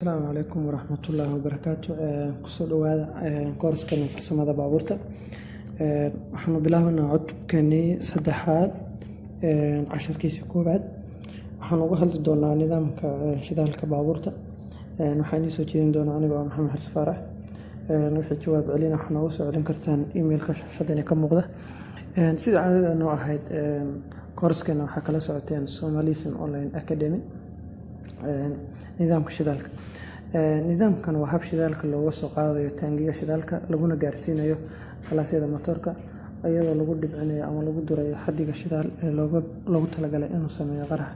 السلام عليكم ورحمة الله وبركاته. kusoo dhawaada koorskan farsamada baabuurta. waxaanu bilaabanaa cutubkeenii saddexaad casharkiisa koowaad. waxaan uga hadli doonaa nidaamka shidaalka baabuurta. waxaan soo jeedin doonaa aniga Maxamed Xasan Faarax. wixii jawaab celin waxaad noogu soo celin kartaan emailka shaashadani ka muuqda. sida caadada noo ahayd koorskan waxaa kala socoteen Somalisan Online Academy. nidaamka shidaalka nidaamkan waa hab shidaalka looga soo qaadayo taangiga shidaalka laguna gaarsiinayo qalaasyada matoorka iyadoo lagu dhibcinayo ama lagu durayo xaddiga shidaal ee loogu talagalay inuu sameeyo qarax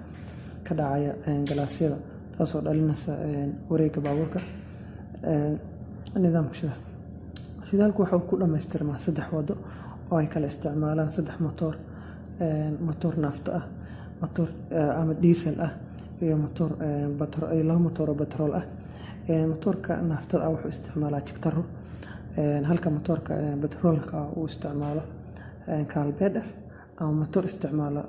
ka dhacaya galaasyada taasoo dhalinaysa wareegga baabuurka. nidaamka shidaalku waxa uu ku dhammaystirmaa 3 wado oo ay kala isticmaalaan 3 matoor naafto ah, matoor ama diesel ah iyo matoor laba matoor oo batrool ah. matoorka naaftada wuxuu isticmaalaa jigtaro halka matoorka batroolka uu isticmaalo carburetor ama matoor isticmaala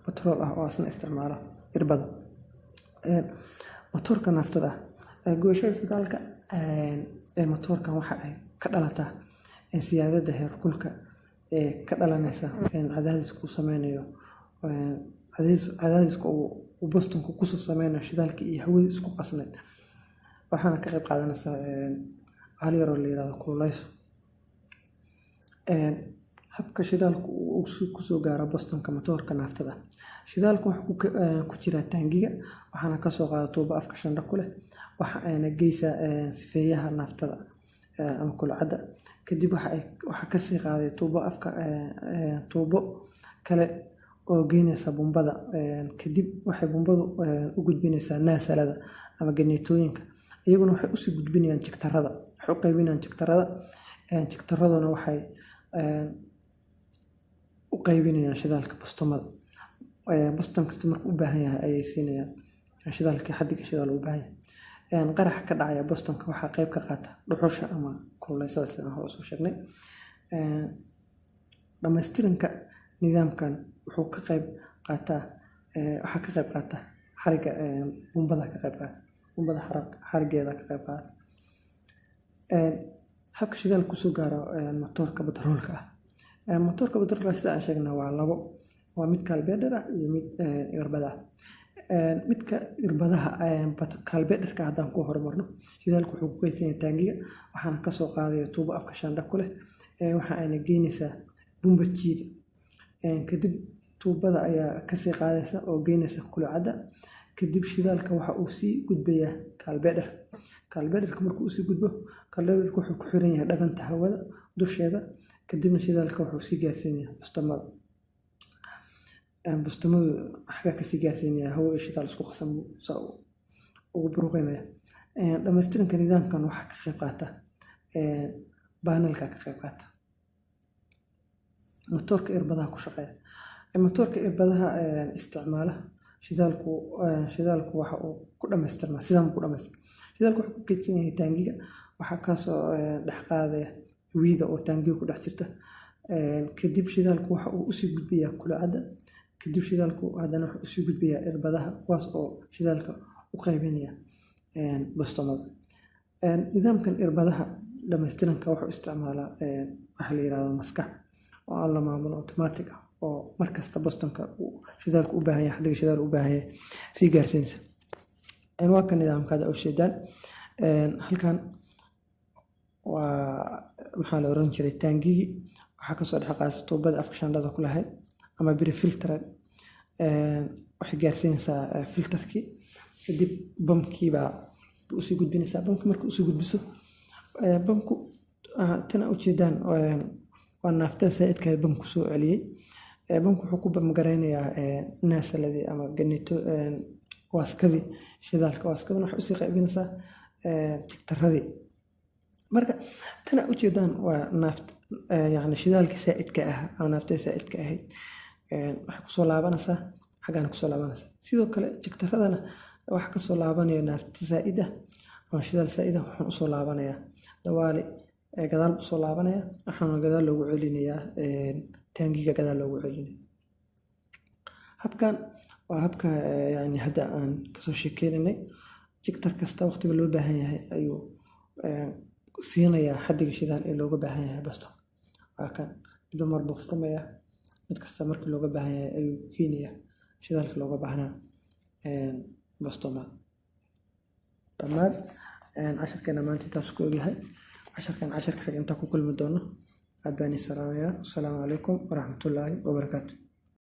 batrool ah oo asna isticmaala irbada. matoorka naaftada gooshada shidaalka matoorkan waxa ay ka dhalataa siyaadada heerkulka ka dhalanaysa cadaadisku sameynayo cadaadiska uu bostonku ku soo sameynayo shidaalka iyo hawada isku qasnayd waxaana ka qayb qaadanaysaa hal yar oo la yiraahdo kululeyso. habka shidaalku uu ku soo gaaro bostonka matoorka naaftada shidaalku wuxuu ku jira taangiga waxaana ka soo qaada tuubo afka shandha ku leh waxa ayna geysaa sifeeyaha naaftada ama kulcada kadib waxa ka sii qaaday tuubo kale oo geynaysa bumbada kadib waxay bumbadu u gudbinaysaa naasalada ama ganeetooyinka iyaguna waxay u sii gudbinayaan jigtarada waxay u qaybinayaan jigtaraduna waxay u qaybinayaan shidaalka boston kasta markuu u baahan yahay ayay siinayaan shidaalka xaddiga shidaal u baahan yahay. qaraxa ka dhacaya bostonka waxaa qayb ka qaata dhuxusha ama kululeysada sidaan hore soo sheegnay. dhammaystiranka nidaamkan wuxuu ka qayb qaataa xariga bumbada ka qayb qaata bumbada xarigeeda ka qayb qaata. habka shidaalku ku soo gaaro matoorka batroolka matoorka batroolka sida aan sheegnay waa labo waa mid carburetor ah iyo mid irbada ah. midka irbadaha carburetorka haddaan ku horumarno shidaalku wuxuu ku kaydsan yahay taangiga waxaana ka soo qaadaya tuubo afka shandha ku leh waxa ayna geynaysaa bumba jiid kadib tuubada ayaa ka sii qaadaysa oo geynaysa kulcada kadib shidaalka waxa uu sii gudbayaa carburetorka markuu sii gudbo carburetorka wuxuu ku xiran yahay dhaganta hawada dusheeda kadibna shidaalka wuxuu sii gaarsiinayaa bustamadu waxa ka sii gaarsiinaya hawo iyo shidaal isku qasan ugu buruqeynaya. dhammaystiranka nidaamkan waxa ka qayb qaata panelka ka qayb qaata matoorka irbadaha ku shaqeeya matoorka irbadaha isticmaala shidaalku waxa uu ku dhammaystirmaa shidaalku wuxuu ku kaydsan yahay taangiga waxa ka soo dhex qaadaya wiida oo taangiga ku dhex jirta kadib shidaalku waxa uu u sii gudbiyaa kulcada kadib shidaalku haddana wuxuu u sii gudbiyaa irbadaha kuwaas oo shidaalka u qaybinaya bostomada. nidaamkan irbadaha dhammaystiranka wuxuu isticmaalaa waxa la yiraahdo maskax oo aan la maamulo automatic ah oo markasta bostonka shidaalku u baahan yahay xaddiga shidaal u baahan yahay sii gaarsiinaysa. waa kan nidaamkaada u sheedaan halkan waa maxaa la oran jiray taangigi waxaa kasoo dhex qaadaysa tuubada afka shandhada ku lahayd ama biri filtered waxay gaarsiinaysaa filterkii kadib bamkii baa u sii gudbinaysaa bamki markuu usii gudbiso bamku tana ujeedaan waa naaftada saa'idka bamku soo celiyey bamku wuxuu ku bamgareynayaa naasaladii ama ganeeto waaskadii shidaalka waaskadana waxay usii qaybinaysaa jigtaradii marka tana ujeedaan waa naaft yani shidaalka saa'idka ah ama naaftada saa'idka ahayd waxay kusoo laabanaysaa xaggaana kusoo laabanaysaa sidoo kale jigtaradana waxa kasoo laabanaya naafta saa'ida ama shidaal saa'ida waxaan usoo laabanayaa dawaali gadaal usoo laabanaya waxaana gadaal loogu celinayaa taangiga gadaal loogu celinaya. habkan waa habka yani hadda aan kasoo sheekeynay jigtar kasta waqtiga loo baahan yahay ayuu siinayaa xaddiga shidaal ee looga baahan yahay basto. Waa kan midba mar buu furmayaa, mid kasta markii looga baahan yahay ayuu keenayaa shidaalka looga baahnaa bastomaad. Dhammaad casharkeena maanta intaas ku ogyahay. casharkan casharka xig inta ku kulmi doono aad baan salaamayaa. Assalaamu calaykum waraxmatullaahi wabarakaatu.